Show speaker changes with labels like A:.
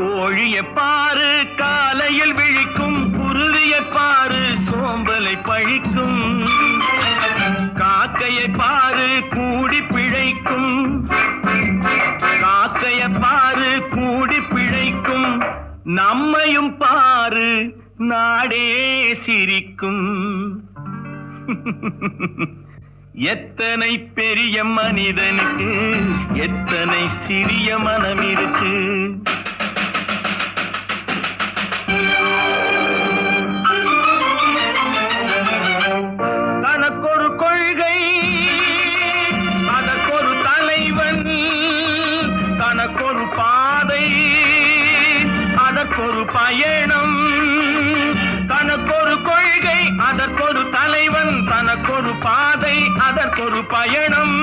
A: கோழியை பாரு காலையில் விழிக்கும், குருவியை பாரு சோம்பலை பழிக்கும், காக்கையை பாரு கூடி பிழைக்கும், காக்கையை பாரு கூடி பிழைக்கும், நம்மையும் பாரு நாடே சிரிக்கும். எத்தனை பெரிய மனிதனுக்கு எத்தனை சிறிய மனம் இருக்கு. தனக்கொரு கொள்கை அதற்கொரு தலைவன், தனக்கொரு பாதை அதற்கொரு பயணம், தனக்கொரு கொள்கை அதற்கொரு தலைவன், தனக்கொரு பாதை அதற்கொரு பயணம்.